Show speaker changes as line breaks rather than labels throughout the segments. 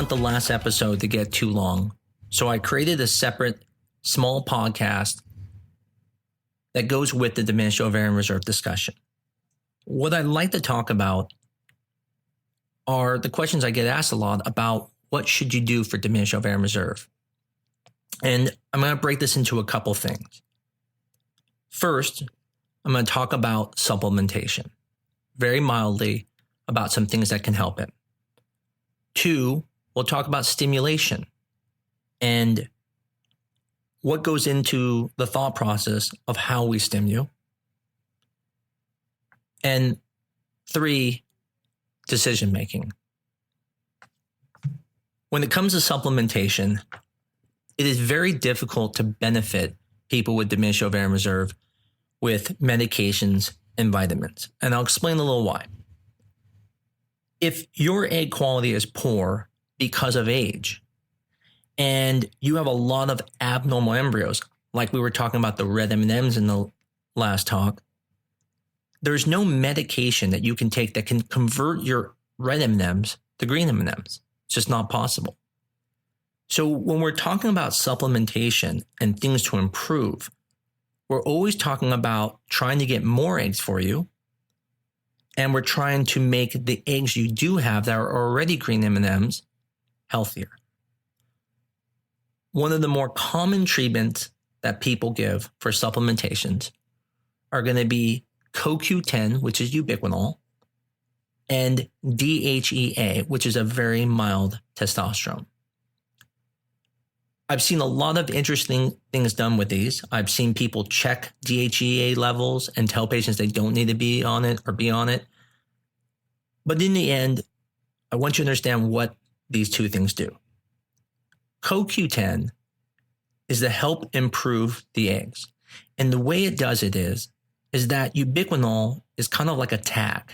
want the last episode to get too long, so I created a separate small podcast that goes with the diminished ovarian reserve discussion. What I'd like to talk about are the questions I get asked a lot about what should you do for diminished ovarian reserve. And I'm going to break this into a couple things. First, I'm going to talk about supplementation, very mildly about some things that can help it. Two, we'll talk about stimulation and what goes into the thought process of how we stimulate. And three, decision making. When it comes to supplementation, it is very difficult to benefit people with diminished ovarian reserve with medications and vitamins. And I'll explain a little why. If your egg quality is poor because of age, and you have a lot of abnormal embryos, like we were talking about the red M&Ms in the last talk, there's no medication that you can take that can convert your red M&Ms to green M&Ms. It's just not possible. So when we're talking about supplementation and things to improve, we're always talking about trying to get more eggs for you. And we're trying to make the eggs you do have that are already green M&Ms healthier. One of the more common treatments that people give for supplementations are going to be CoQ10, which is ubiquinol, and DHEA, which is a very mild testosterone. I've seen a lot of interesting things done with these. I've seen people check DHEA levels and tell patients they don't need to be on it or be on it. But in the end, I want you to understand what these two things do. CoQ10 is to help improve the eggs. And the way it does it is that ubiquinol is kind of like a tag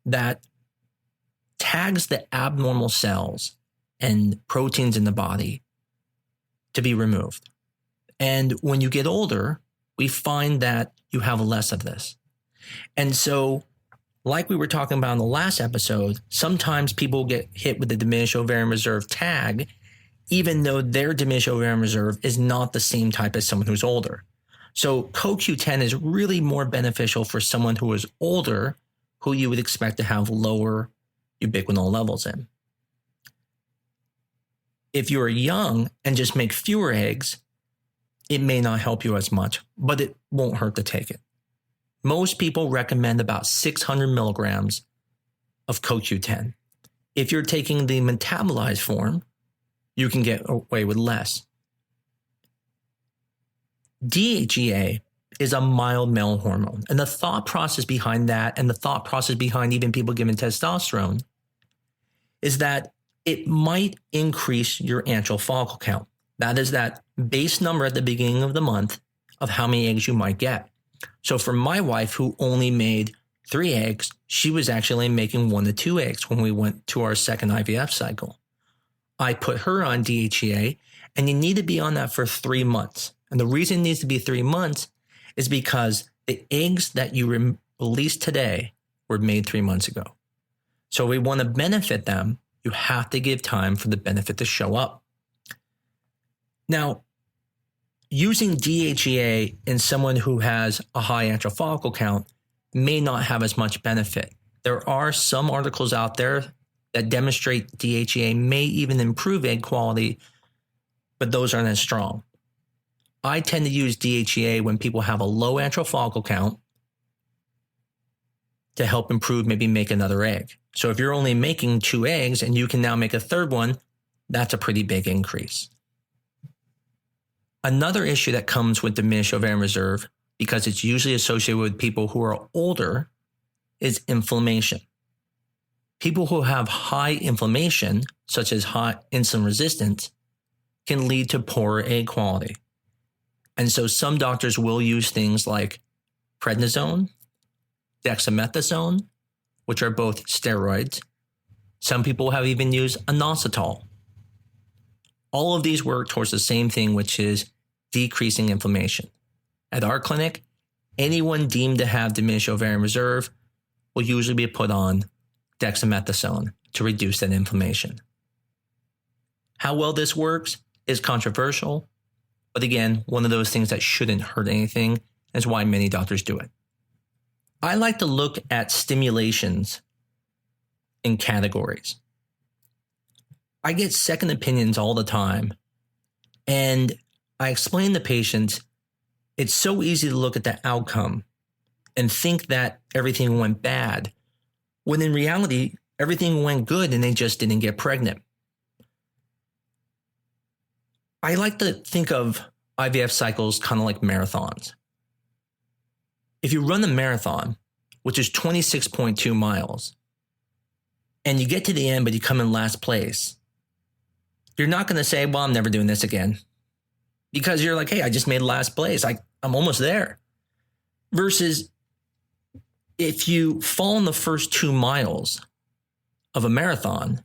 that tags the abnormal cells and proteins in the body to be removed. And when you get older, we find that you have less of this. And so, like we were talking about in the last episode, sometimes people get hit with the diminished ovarian reserve tag, even though their diminished ovarian reserve is not the same type as someone who's older. So CoQ10 is really more beneficial for someone who is older, who you would expect to have lower ubiquinol levels in. If you're young and just make fewer eggs, it may not help you as much, but it won't hurt to take it. Most people recommend about 600 milligrams of CoQ10. If you're taking the metabolized form, you can get away with less. DHEA is a mild male hormone. And the thought process behind that, and the thought process behind even people given testosterone, is that it might increase your antral follicle count. That is that base number at the beginning of the month of how many eggs you might get. So for my wife, who only made 3 eggs, she was actually making 1 to 2 eggs when we went to our second IVF cycle. I put her on DHEA, and you need to be on that for 3 months. And the reason it needs to be 3 months is because the eggs that you release today were made 3 months ago. So we want to benefit them. You have to give time for the benefit to show up. Now, using DHEA in someone who has a high antral follicle count may not have as much benefit. There are some articles out there that demonstrate DHEA may even improve egg quality, but those aren't as strong. I tend to use DHEA when people have a low antral follicle count to help improve, maybe make another egg. So if you're only making 2 eggs and you can now make a third one, that's a pretty big increase. Another issue that comes with diminished ovarian reserve, because it's usually associated with people who are older, is inflammation. People who have high inflammation, such as high insulin resistance, can lead to poorer egg quality. And so some doctors will use things like prednisone, dexamethasone, which are both steroids. Some people have even used inositol. All of these work towards the same thing, which is decreasing inflammation. At our clinic, anyone deemed to have diminished ovarian reserve will usually be put on dexamethasone to reduce that inflammation. How well this works is controversial, but again, one of those things that shouldn't hurt anything is why many doctors do it. I like to look at stimulations in categories. I get second opinions all the time, and I explain to patients it's so easy to look at the outcome and think that everything went bad, when in reality, everything went good and they just didn't get pregnant. I like to think of IVF cycles kind of like marathons. If you run a marathon, which is 26.2 miles, and you get to the end, but you come in last place, you're not going to say, well, I'm never doing this again. Because you're like, hey, I just made last place. I'm almost there. Versus if you fall in the first 2 miles of a marathon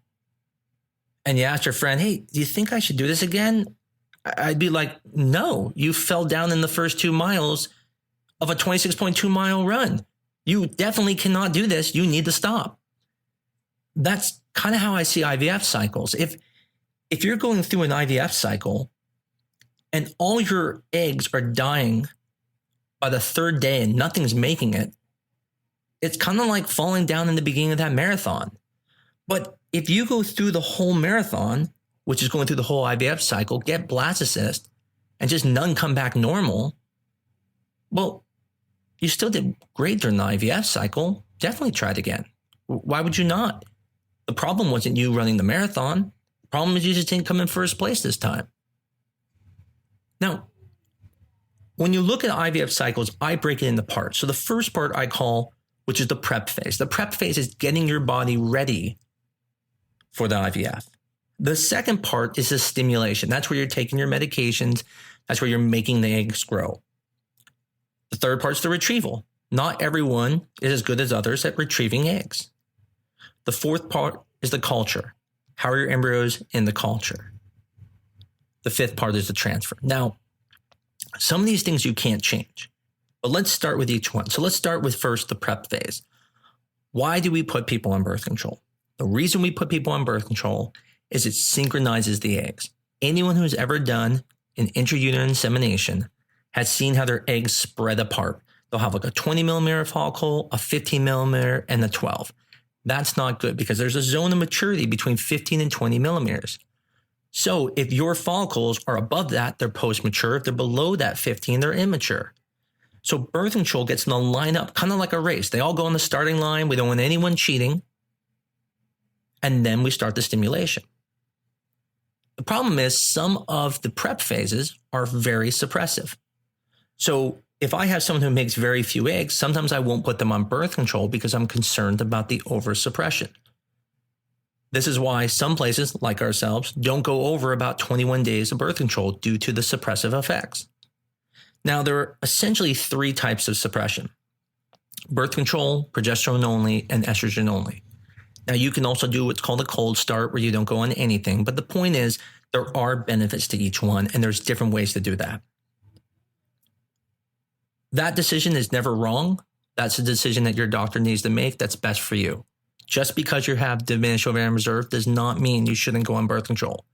and you ask your friend, hey, do you think I should do this again? I'd be like, no, you fell down in the first 2 miles of a 26.2 mile run. You definitely cannot do this. You need to stop. That's kind of how I see IVF cycles. If you're going through an IVF cycle and all your eggs are dying by the third day and nothing's making it, it's kind of like falling down in the beginning of that marathon. But if you go through the whole marathon, which is going through the whole IVF cycle, get blastocyst, and just none come back normal, well, you still did great during the IVF cycle. Definitely try it again. Why would you not? The problem wasn't you running the marathon. The problem is you just didn't come in first place this time. Now, when you look at IVF cycles, I break it into parts. So the first part I call, which is the prep phase. The prep phase is getting your body ready for the IVF. The second part is the stimulation. That's where you're taking your medications. That's where you're making the eggs grow. The third part is the retrieval. Not everyone is as good as others at retrieving eggs. The fourth part is the culture. How are your embryos in the culture? The fifth part is the transfer. Now, some of these things you can't change, but let's start with each one. So let's start with first the prep phase. Why do we put people on birth control? The reason we put people on birth control is it synchronizes the eggs. Anyone who's ever done an intrauterine insemination has seen how their eggs spread apart. They'll have like a 20 millimeter follicle, a 15 millimeter, and a 12. That's not good because there's a zone of maturity between 15 and 20 millimeters. So if your follicles are above that, they're post-mature. If they're below that 15, they're immature. So birth control gets them to line up kind of like a race. They all go on the starting line. We don't want anyone cheating. And then we start the stimulation. The problem is some of the prep phases are very suppressive. So if I have someone who makes very few eggs, sometimes I won't put them on birth control because I'm concerned about the oversuppression. This is why some places, like ourselves, don't go over about 21 days of birth control due to the suppressive effects. Now, there are essentially 3 types of suppression: birth control, progesterone only, and estrogen only. Now, you can also do what's called a cold start where you don't go on anything. But the point is there are benefits to each one, and there's different ways to do that. That decision is never wrong. That's a decision that your doctor needs to make that's best for you. Just because you have diminished ovarian reserve does not mean you shouldn't go on birth control.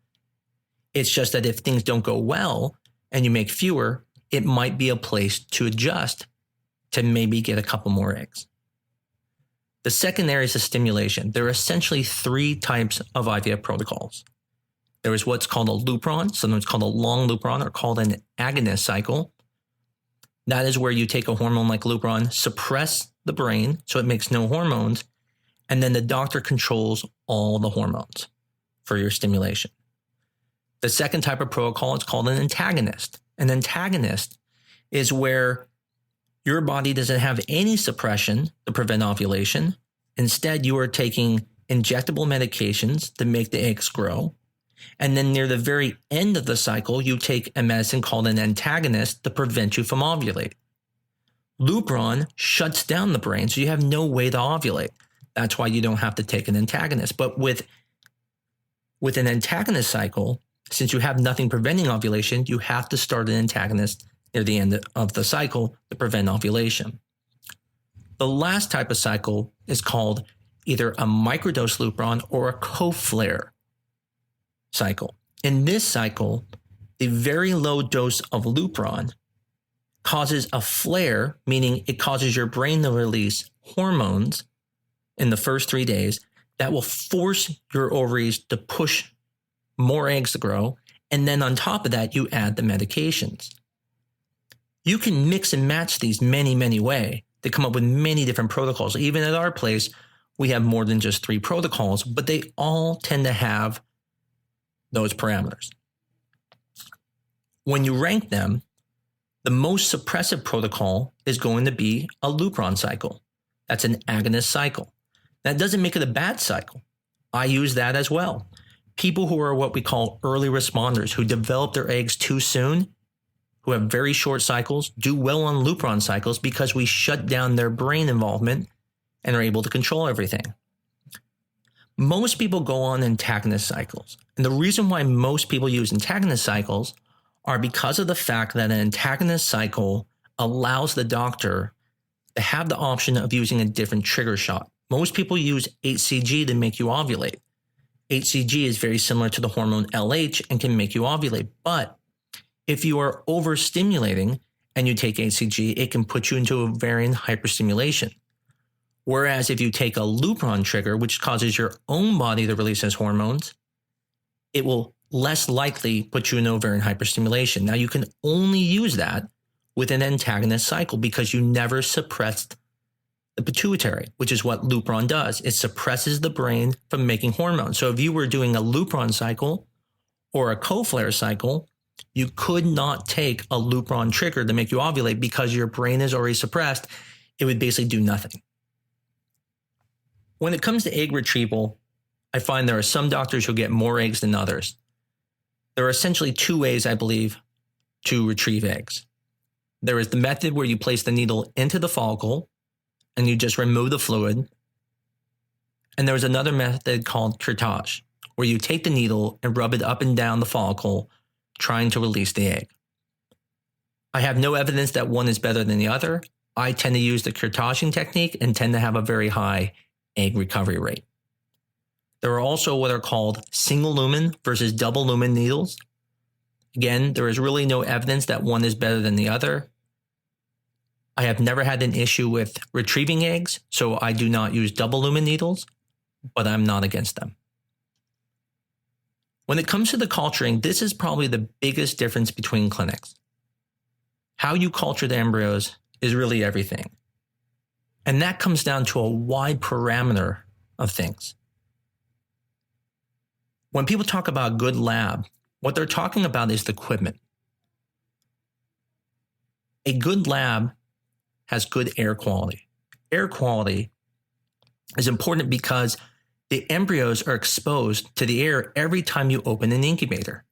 It's just that if things don't go well and you make fewer, it might be a place to adjust to maybe get a couple more eggs. The second area is the stimulation. There are essentially 3 types of IVF protocols. There is what's called a lupron, sometimes called a long lupron, or called an agonist cycle. That is where you take a hormone like lupron, suppress the brain so it makes no hormones, and then the doctor controls all the hormones for your stimulation. The second type of protocol is called an antagonist. An antagonist is where your body doesn't have any suppression to prevent ovulation. Instead, you are taking injectable medications to make the eggs grow. And then near the very end of the cycle, you take a medicine called an antagonist to prevent you from ovulating. Lupron shuts down the brain, so you have no way to ovulate. That's why you don't have to take an antagonist. But with an antagonist cycle, since you have nothing preventing ovulation, you have to start an antagonist near the end of the cycle to prevent ovulation. The last type of cycle is called either a microdose lupron or a coflare cycle. In this cycle, the very low dose of Lupron causes a flare, meaning it causes your brain to release hormones in the first 3 days that will force your ovaries to push more eggs to grow. And then on top of that, you add the medications. You can mix and match these many ways to come up with many different protocols. Even at our place, we have more than just 3 protocols, but they all tend to have those parameters. When you rank them, the most suppressive protocol is going to be a Lupron cycle. That's an agonist cycle. That doesn't make it a bad cycle. I use that as well. People who are what we call early responders, who develop their eggs too soon, who have very short cycles, do well on Lupron cycles because we shut down their brain involvement and are able to control everything. Most people go on antagonist cycles. And the reason why most people use antagonist cycles are because of the fact that an antagonist cycle allows the doctor to have the option of using a different trigger shot. Most people use HCG to make you ovulate. HCG is very similar to the hormone LH and can make you ovulate. But if you are overstimulating and you take HCG, it can put you into ovarian hyperstimulation. Whereas if you take a Lupron trigger, which causes your own body to release those hormones, it will less likely put you in ovarian hyperstimulation. Now, you can only use that with an antagonist cycle because you never suppressed the pituitary, which is what Lupron does. It suppresses the brain from making hormones. So if you were doing a Lupron cycle or a co-flare cycle, you could not take a Lupron trigger to make you ovulate because your brain is already suppressed. It would basically do nothing. When it comes to egg retrieval, I find there are some doctors who get more eggs than others. There are essentially 2 ways, I believe, to retrieve eggs. There is the method where you place the needle into the follicle and you just remove the fluid. And there's another method called curettage, where you take the needle and rub it up and down the follicle, trying to release the egg. I have no evidence that one is better than the other. I tend to use the curettaging technique and tend to have a very high egg recovery rate. There are also what are called single lumen versus double lumen needles. Again, there is really no evidence that one is better than the other. I have never had an issue with retrieving eggs, so I do not use double lumen needles, but I'm not against them. When it comes to the culturing, this is probably the biggest difference between clinics. How you culture the embryos is really everything. And that comes down to a wide parameter of things. When people talk about a good lab, what they're talking about is the equipment. A good lab has good air quality. Air quality is important because the embryos are exposed to the air every time you open an incubator.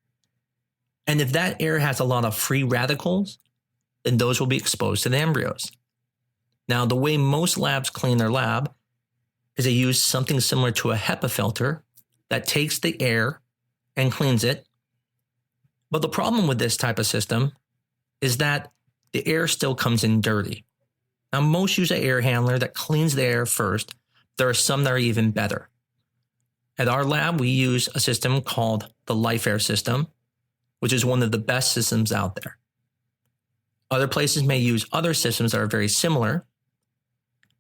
And if that air has a lot of free radicals, then those will be exposed to the embryos. Now, the way most labs clean their lab is they use something similar to a HEPA filter that takes the air and cleans it. But the problem with this type of system is that the air still comes in dirty. Now, most use an air handler that cleans the air first. There are some that are even better. At our lab, we use a system called the Life Air system, which is one of the best systems out there. Other places may use other systems that are very similar,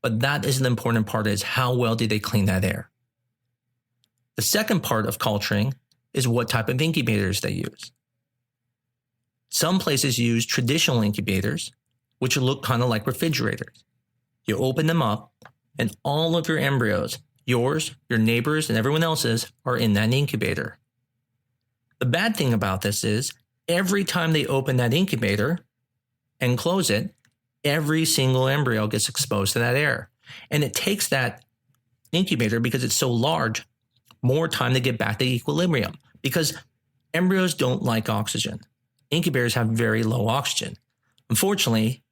but that is an important part, is how well do they clean that air. The second part of culturing is what type of incubators they use. Some places use traditional incubators, which look kind of like refrigerators. You open them up, and all of your embryos, yours, your neighbors, and everyone else's, are in that incubator. The bad thing about this is every time they open that incubator and close it, every single embryo gets exposed to that air. And it takes that incubator, because it's so large, more time to get back to equilibrium, because embryos don't like oxygen. Incubators have very low oxygen. Unfortunately,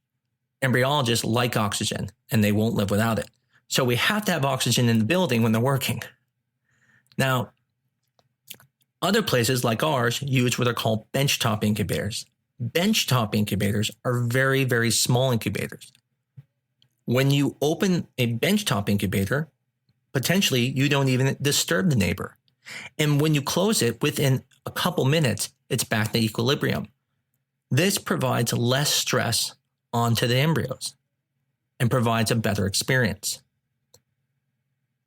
embryologists like oxygen and they won't live without it. So we have to have oxygen in the building when they're working. Now, other places like ours use what are called benchtop incubators. Benchtop incubators are very, very small incubators. When you open a benchtop incubator, potentially you don't even disturb the neighbor. And when you close it, within a couple minutes, it's back to equilibrium. This provides less stress onto the embryos and provides a better experience.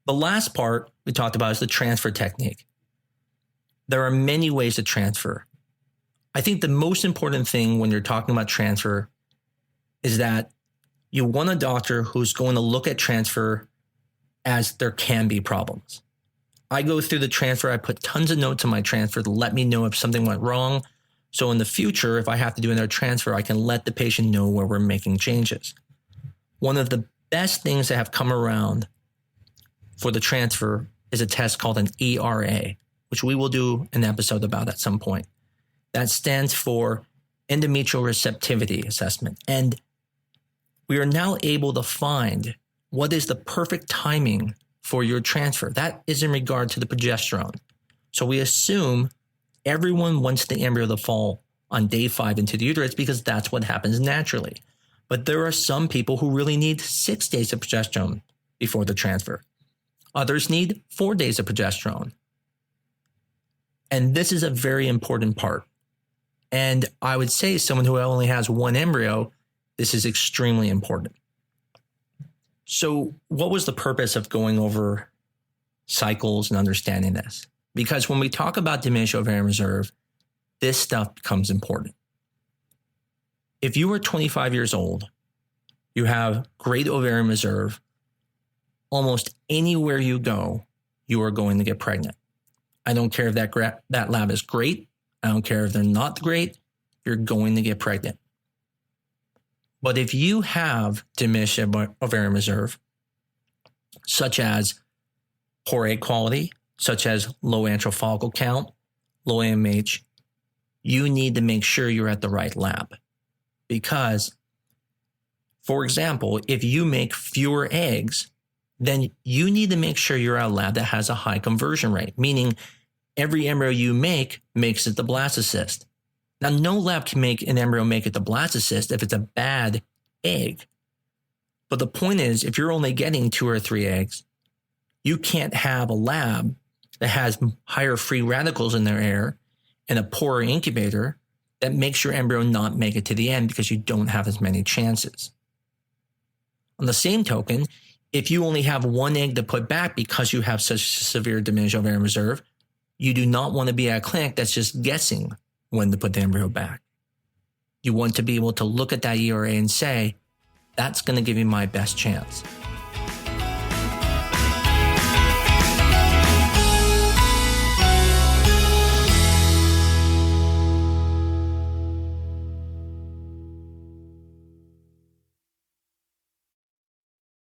The last part we talked about is the transfer technique. There are many ways to transfer. I think the most important thing when you're talking about transfer is that you want a doctor who's going to look at transfer as there can be problems. I go through the transfer. I put tons of notes on my transfer to let me know if something went wrong. So in the future, if I have to do another transfer, I can let the patient know where we're making changes. One of the best things that have come around for the transfer is a test called an ERA, which we will do an episode about at some point. That stands for endometrial receptivity assessment. And we are now able to find what is the perfect timing for your transfer. That is in regard to the progesterone. So we assume everyone wants the embryo to fall on day 5 into the uterus because that's what happens naturally. But there are some people who really need 6 days of progesterone before the transfer. Others need 4 days of progesterone. And this is a very important part. And I would say someone who only has 1 embryo, this is extremely important. So what was the purpose of going over cycles and understanding this? Because when we talk about diminished ovarian reserve, this stuff becomes important. If you are 25 years old, you have great ovarian reserve, almost anywhere you go, you are going to get pregnant. I don't care if that lab is great. I don't care if they're not great. You're going to get pregnant. But if you have diminished ovarian reserve, such as poor egg quality, such as low antral follicle count, low AMH, you need to make sure you're at the right lab. Because, for example, if you make fewer eggs, then you need to make sure you're at a lab that has a high conversion rate, meaning every embryo you make makes it the blastocyst. Now, no lab can make an embryo make it the blastocyst if it's a bad egg. But the point is, if you're only getting 2 or 3 eggs, you can't have a lab that has higher free radicals in their air and a poorer incubator that makes your embryo not make it to the end because you don't have as many chances. On the same token, if you only have 1 egg to put back because you have such severe diminished ovarian reserve, you do not want to be at a clinic that's just guessing when to put the embryo back. You want to be able to look at that ERA and say, that's going to give you my best chance.